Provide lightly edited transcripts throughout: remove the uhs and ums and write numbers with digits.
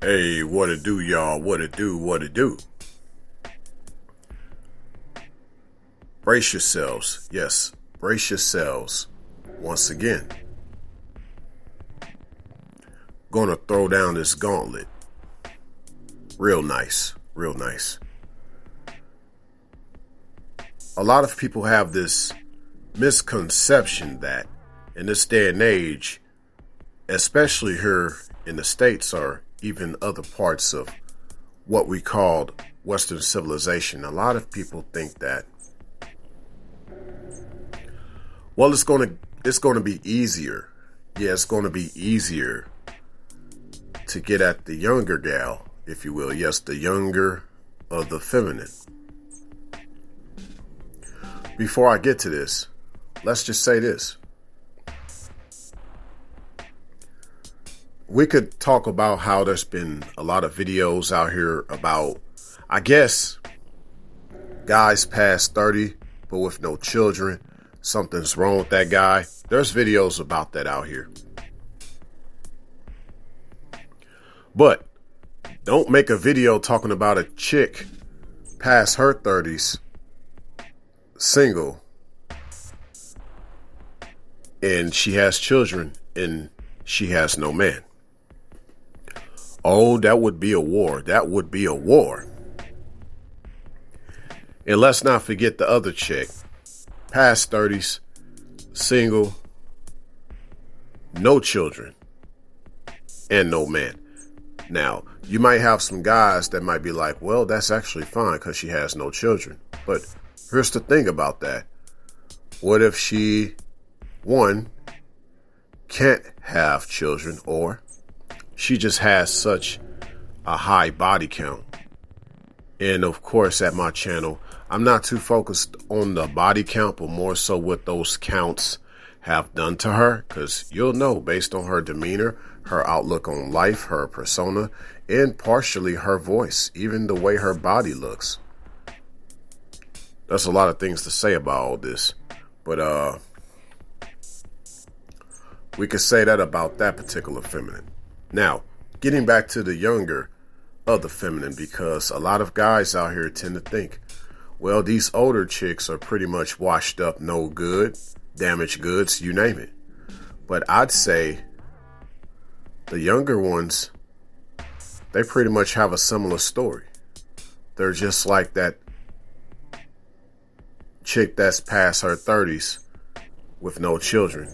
Hey, what it do, y'all? What it do? What it do? Brace yourselves. Yes, brace yourselves. Once again, gonna throw down this gauntlet. Real nice. Real nice. A lot of people have this misconception that in this day and age, especially here in the States or even other parts of what we called Western civilization, a lot of people think that, well, it's going to be easier. Yeah, it's going to be easier to get at the younger gal, if you will. Yes, the younger of the feminine. Before I get to this, let's just say this. We could talk about how there's been a lot of videos out here about, I guess, guys past 30, but with no children. Something's wrong with that guy. There's videos about that out here. But don't make a video talking about a chick past her 30s, single, and she has children and she has no man. Oh, that would be a war. That would be a war. And let's not forget the other chick, past 30s, single, no children, and no man. Now, you might have some guys that might be like, well, that's actually fine because she has no children. But here's the thing about that. What if she, one, can't have children, or she just has such a high body count? And of course, at my channel, I'm not too focused on the body count, but more so what those counts have done to her. Because you'll know based on her demeanor, her outlook on life, her persona, and partially her voice, even the way her body looks. There's a lot of things to say about all this. But we could say that about that particular feminine. Now, getting back to the younger of the feminine, because a lot of guys out here tend to think, well, these older chicks are pretty much washed up, no good, damaged goods, you name it. But I'd say the younger ones, they pretty much have a similar story. They're just like that chick that's past her 30s with no children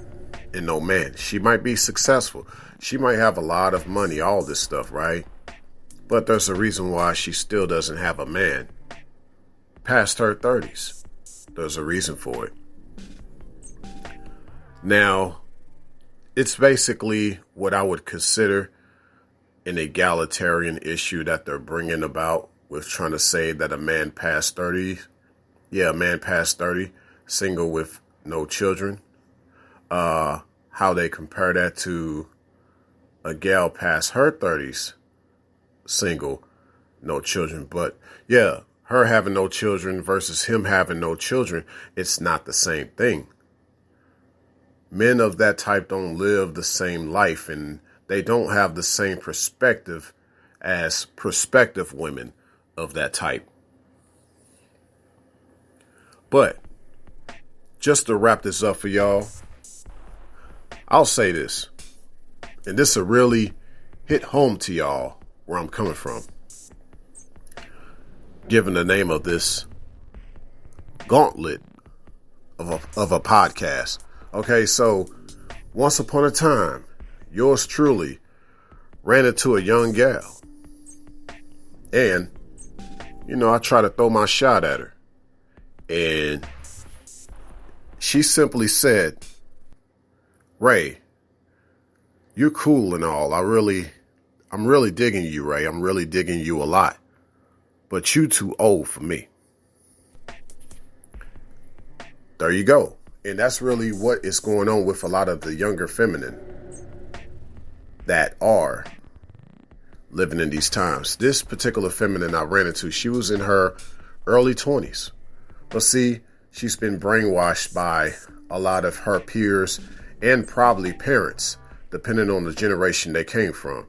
and no man. She might be successful. She might have a lot of money, all this stuff, right? But there's a reason why she still doesn't have a man past her 30s. There's a reason for it. Now, it's basically what I would consider an egalitarian issue that they're bringing about with trying to say that a man past 30, a man past 30, single with no children, how they compare that to a gal past her 30s, single, no children. But yeah, her having no children versus him having no children, it's not the same thing. Men of that type don't live the same life, and they don't have the same perspective as prospective women of that type. But just to wrap this up for y'all, I'll say this, and this will really hit home to y'all where I'm coming from, given the name of this gauntlet of a podcast. Okay, so once upon a time, yours truly ran into a young gal. And, I tried to throw my shot at her. And she simply said, Ray, you're cool and all. I'm really digging you, Ray. I'm really digging you a lot. But you too old for me. There you go. And that's really what is going on with a lot of the younger feminine that are living in these times. This particular feminine I ran into, she was in her early 20s. But see, she's been brainwashed by a lot of her peers and probably parents, depending on the generation they came from.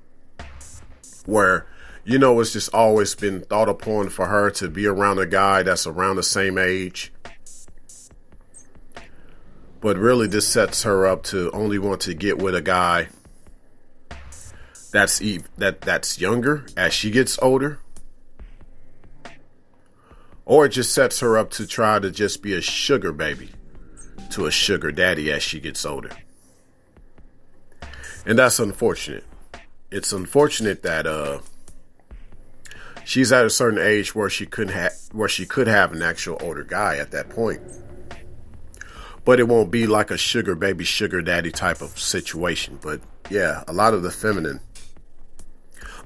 where, you know, it's just always been thought upon for her to be around a guy that's around the same age. But really, this sets her up to only want to get with a guy that's younger as she gets older. Or it just sets her up to try to just be a sugar baby to a sugar daddy as she gets older. And that's unfortunate. It's unfortunate that she's at a certain age where she could have an actual older guy at that point. But it won't be like a sugar baby, sugar daddy type of situation. But yeah, a lot of the feminine,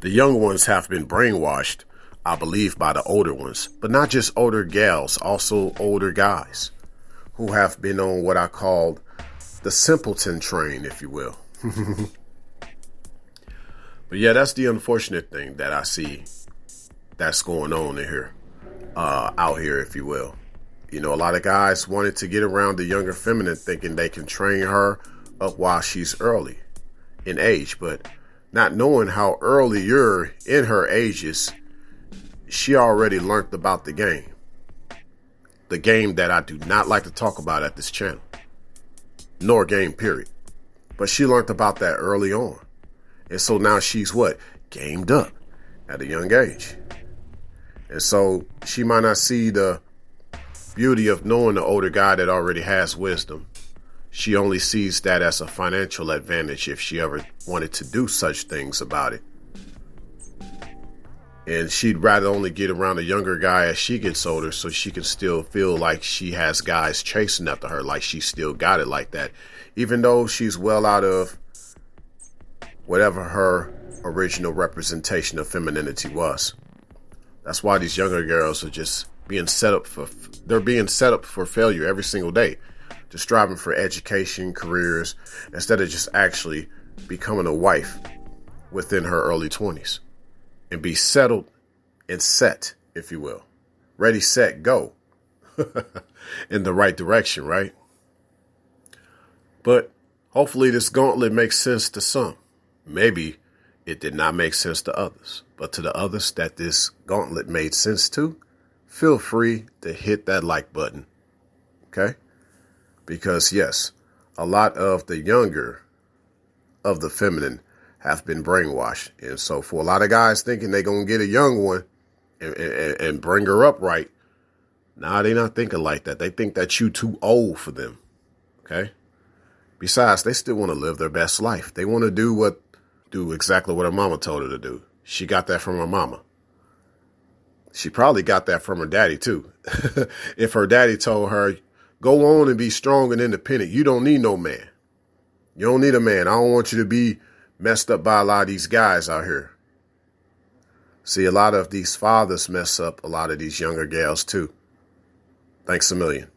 the young ones have been brainwashed, I believe, by the older ones. But not just older gals, also older guys who have been on what I call the simpleton train, if you will. But yeah, that's the unfortunate thing that I see that's going on in here, out here, if you will. You know, a lot of guys wanted to get around the younger feminine thinking they can train her up while she's early in age, but not knowing how early you're in her ages, she already learned about the game. The game that I do not like to talk about at this channel, nor game period. But she learned about that early on. And so now she's what? Gamed up at a young age. And so she might not see the beauty of knowing the older guy that already has wisdom. She only sees that as a financial advantage if she ever wanted to do such things about it. And she'd rather only get around a younger guy as she gets older so she can still feel like she has guys chasing after her, like she still got it like that, even though she's well out of whatever her original representation of femininity was. That's why these younger girls are just being set up for failure every single day, just striving for education, careers, instead of just actually becoming a wife within her early 20s and be settled and set, if you will. Ready, set, go. In the right direction, right? But hopefully this gauntlet makes sense to some. Maybe it did not make sense to others. But to the others that this gauntlet made sense to, feel free to hit that like button. Okay? Because yes, a lot of the younger of the feminine have been brainwashed. And so for a lot of guys thinking they're going to get a young one and bring her up right, nah, they're not thinking like that. They think that you too old for them. Okay? Besides, they still want to live their best life. They want to do exactly what her mama told her to do. She got that from her mama. She probably got that from her daddy too. If her daddy told her, go on and be strong and independent. You don't need no man. You don't need a man. I don't want you to be messed up by a lot of these guys out here. See, a lot of these fathers mess up a lot of these younger gals too. Thanks a million.